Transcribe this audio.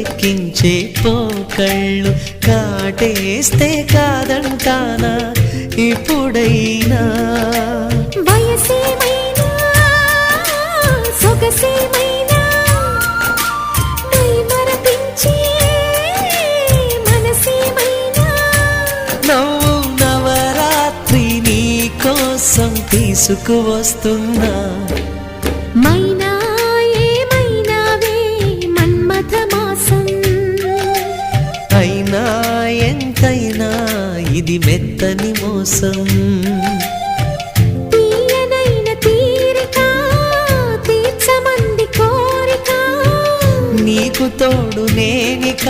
ఎక్కించే పోకళ్ళు కాటేస్తే కాదంటానా ఇప్పుడైనా వయసేమైనా సొగసేమైనా మరపించే మనసేమైనా నవ్వు నవరాత్రి నీ కోసం తీసుకువస్తున్నా మైనా ఏమైనావే మన్మథ మాసం అయినా ఎంతైనా ఇది మెత్తని మోసం తీయనైన తీరిక తీర్చమంది కోరిక నీకు తోడు నేనిక